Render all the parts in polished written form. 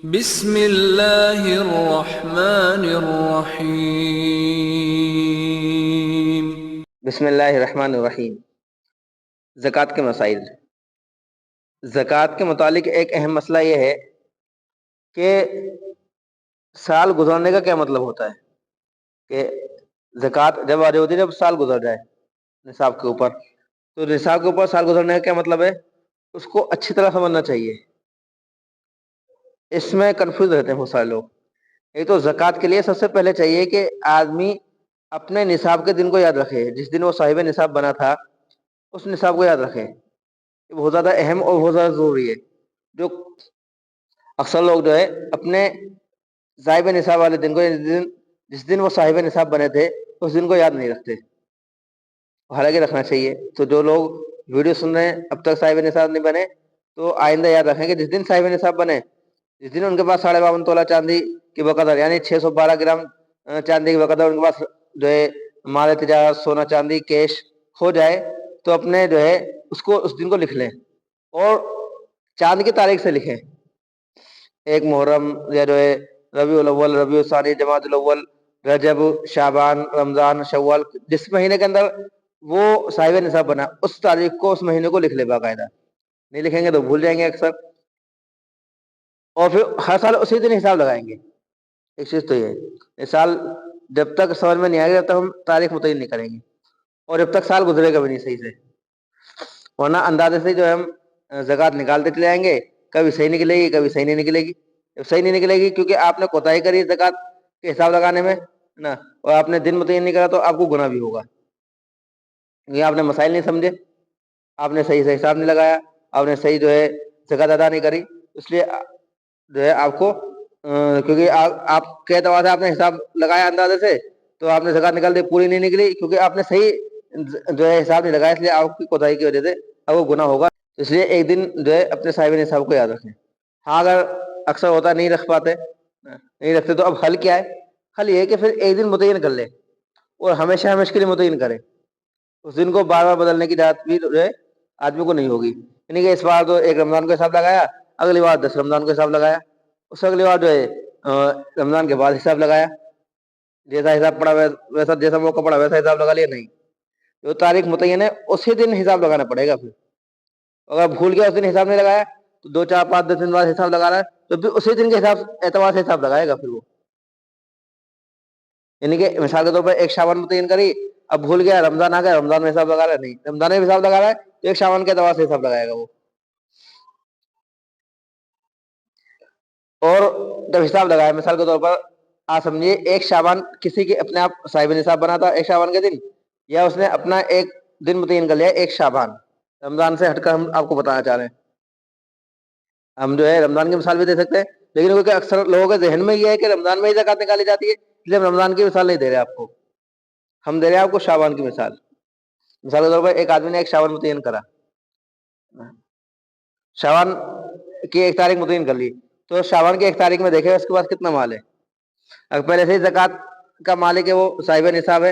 بسم اللہ الرحمن الرحیم۔ بسم اللہ الرحمن الرحیم۔ زکوٰۃ کے مسائل۔ زکوٰۃ کے متعلق ایک اہم مسئلہ یہ ہے کہ سال گزرنے کا کیا مطلب ہوتا ہے کہ زکوٰۃ جب واجب ہوتی ہے جب سال گزر جائے نصاب کے اوپر، تو نصاب کے اوپر سال گزرنے کا کیا مطلب ہے، اس کو اچھی طرح سمجھنا چاہیے۔ اس میں کنفیوز رہتے ہیں بہت سارے لوگ۔ ایک تو زکوٰۃ کے لیے سب سے پہلے چاہیے کہ آدمی اپنے نصاب کے دن کو یاد رکھے، جس دن وہ صاحب نصاب بنا تھا اس نصاب کو یاد رکھے۔ یہ بہت زیادہ اہم اور بہت زیادہ ضروری ہے۔ جو اکثر لوگ جو ہے اپنے صاحب نصاب والے دن کو، جس دن وہ صاحب نصاب بنے تھے اس دن کو یاد نہیں رکھتے، حالانکہ رکھنا چاہیے۔ تو جو لوگ ویڈیو سن رہے ہیں اب تک صاحب نصاب نہیں بنے تو آئندہ یاد رکھیں کہ جس دن صاحب نصاب بنے، جس دن ان کے پاس 52.5 تولہ چاندی کی بقدر یعنی 612 گرام چاندی کی بقدر ان کے پاس جو ہے مال تجارت سونا چاندی کیش ہو جائے، تو اپنے جو ہے اس دن کو لکھ لیں اور چاند کی تاریخ سے لکھیں۔ ایک محرم یا جو ہے ربیع الاول، ربیع الثانی، جمادی الاول، رجب، شعبان، رمضان، شوال، جس مہینے کے اندر وہ صاحب نصاب بنا اس تاریخ کو اس مہینے کو لکھ لے باقاعدہ۔ نہیں لکھیں گے تو بھول جائیں گے اکثر، اور پھر ہر سال اسی دن حساب لگائیں گے۔ ایک چیز تو یہ ہے، اس سال جب تک سمجھ میں نہیں آئے گا تب ہم تاریخ متعین نہیں کریں گے، اور جب تک سال گزرے گا بھی نہیں صحیح سے، ورنہ اندازے سے جو ہم زکوٰۃ نکالتے چلے جائیں گے، کبھی صحیح نکلے گی کبھی صحیح نہیں نکلے گی۔ جب صحیح نہیں نکلے گی کیونکہ آپ نے کوتاہی کری زکوٰۃ کے حساب لگانے میں نا، اور آپ نے دن متعین نہیں کرا تو آپ کو گناہ بھی ہوگا، کیونکہ آپ نے مسائل نہیں سمجھے، آپ نے صحیح سے حساب نہیں لگایا، آپ نے صحیح جو ہے زکوٰۃ ادا نہیں کری۔ اس لیے جو ہے آپ کو کیونکہ آپ کے اعتبار سے آپ نے حساب لگایا اندازے سے، تو آپ نے زکوٰۃ نکال دی پوری نہیں نکلی کیونکہ آپ نے صحیح جو ہے حساب نہیں لگایا، اس لیے آپ کی کوتاہی کی وجہ سے اب وہ گناہ ہوگا۔ اس لیے ایک دن جو ہے اپنے صاحب نصاب کو یاد رکھیں۔ ہاں اگر اکثر ہوتا نہیں رکھ پاتے نہیں رکھتے تو اب حل کیا ہے؟ حل یہ ہے کہ پھر ایک دن متعین کر لیں اور ہمیشہ ہمیشہ کے لیے متعین کریں۔ اس دن کو بار بار بدلنے کی ضرورت بھی جو ہے آدمی کو نہیں ہوگی، یعنی کہ اس بار تو 1 رمضان کو حساب لگایا، اگلی بار 10 رمضان کو حساب لگایا، اس اگلی بار جو ہے رمضان کے بعد حساب لگایا، جیسا حساب پڑا ویسا، جیسا موقع پڑا ویسا حساب لگا لیا۔ نہیں، جو تاریخ متعین ہے اسی دن حساب لگانا پڑے گا۔ پھر اگر بھول گیا اس دن حساب نہیں لگایا تو 2 4 5 10 دن بعد حساب لگا رہا ہے تو پھر اسی دن کے حساب اعتبار سے حساب لگائے گا پھر وہ، یعنی کہ مثال کے طور پر 1 شعبان متعین کری، اب بھول گیا رمضان آ گیا، رمضان میں حساب لگا رہا ہے، نہیں رمضان میں حساب لگا رہا ہے تو 1 شعبان کے اعتبار سے حساب لگائے گا وہ۔ اور جب حساب لگایا مثال کے طور پر آپ سمجھیے 1 شعبان کسی کے اپنے آپ صاحب نصاب بنا تھا 1 شعبان کے دن، یا اس نے اپنا ایک دن متعین کر لیا 1 شعبان، رمضان سے ہٹ کر ہم آپ کو بتانا چاہ رہے ہیں۔ ہم جو ہے رمضان کی مثال بھی دے سکتے ہیں، لیکن کیونکہ اکثر لوگوں کے ذہن میں یہ ہے کہ رمضان میں ہی زکوٰۃ نکالی جاتی ہے، اس لیے ہم رمضان کی مثال نہیں دے رہے آپ کو، ہم دے رہے ہیں آپ کو شعبان کی مثال۔ مثال کے طور پر ایک آدمی نے 1 شعبان متعین کرا، شعبان کی 1 تاریخ متعین کر لی، تو شعبان کی 1 تاریخ میں دیکھے اس کے پاس کتنا مال ہے۔ اگر پہلے سے ہی زکوٰۃ کا مالک ہے، وہ صاحب نصاب ہے،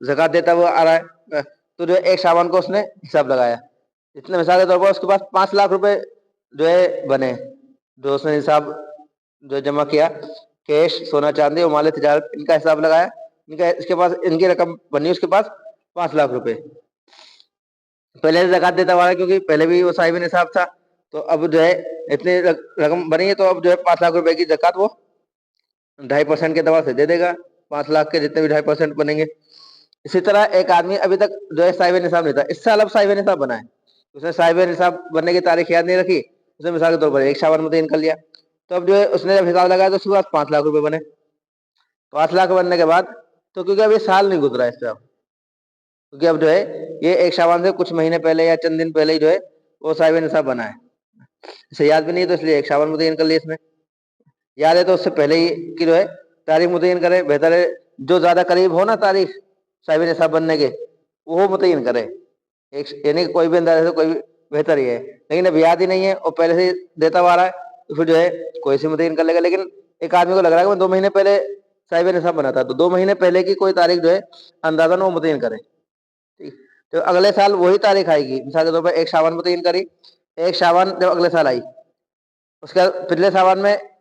زکوٰۃ دیتا وہ آ رہا ہے، تو جو 1 شعبان کو اس نے حساب لگایا، اتنے مثال کے طور پر اس کے پاس 5 لاکھ روپے جو ہے بنے، جو اس نے حساب جو جمع کیا کیش سونا چاندی اور مال تجارت ان کا حساب لگایا، اس کے پاس ان کی رقم بنی اس کے پاس 5 لاکھ روپے، پہلے سے زکوٰۃ دیتا ہوا ہے کیونکہ پہلے بھی وہ صاحب نصاب تھا، تو اب جو ہے اتنی رقم بنی ہے تو اب جو ہے 5 لاکھ روپے کی زکوٰۃ وہ 2.5% کے اعتبار سے دے دے گا، 5 لاکھ کے جتنے بھی 2.5% بنیں گے۔ اسی طرح ایک آدمی ابھی تک جو ہے صاحب نصاب نہیں تھا، اس سال اب صاحب نصاب بنا ہے، اس نے صاحب نصاب بننے کی تاریخ یاد نہیں رکھی، اس نے مثال کے طور پر 1 شعبان متعین کر لیا، تو اب جو ہے اس نے جب حساب لگایا تو اس کے بعد 5 لاکھ روپے بنے۔ 5 لاکھ بننے کے بعد تو کیونکہ اب یہ سال نہیں گزرا ہے اس پہ، اب کیونکہ اب جو ہے یہ 1 شعبان سے کچھ مہینے پہلے یا چند دن پہلے ہی جو ہے وہ صاحب نصاب بنا ہے، اسے یاد بھی نہیں ہے تو اس لیے 1 شعبان متعین کر لیا اس نے، یاد ہے تو اس سے پہلے ہی کی جو ہے تاریخ متعین کرے، بہتر ہے جو زیادہ قریب ہو نا تاریخ صاحب نصاب بننے کے وہ متعین کرے، یعنی کہ کوئی بھی اندازے سے کوئی بھی بہتر ہی ہے، لیکن اب یاد ہی نہیں ہے اور پہلے سے دیتا ہوا رہا ہے تو پھر جو ہے کوئی سی متعین کر لے گا۔ لیکن ایک آدمی کو لگ رہا ہے کہ میں 2 مہینے پہلے صاحب نصاب بنا تھا، تو 2 مہینے پہلے کی کوئی تاریخ جو ہے اندازاً وہ متعین کرے، ٹھیک، تو اگلے سال وہی تاریخ آئے گی، مثال کے طور پر 1 شعبان متعین کری، 1 شعبان جب اگلے سال آئی اس کے پچھلے ساون میں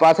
5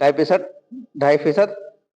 2.5%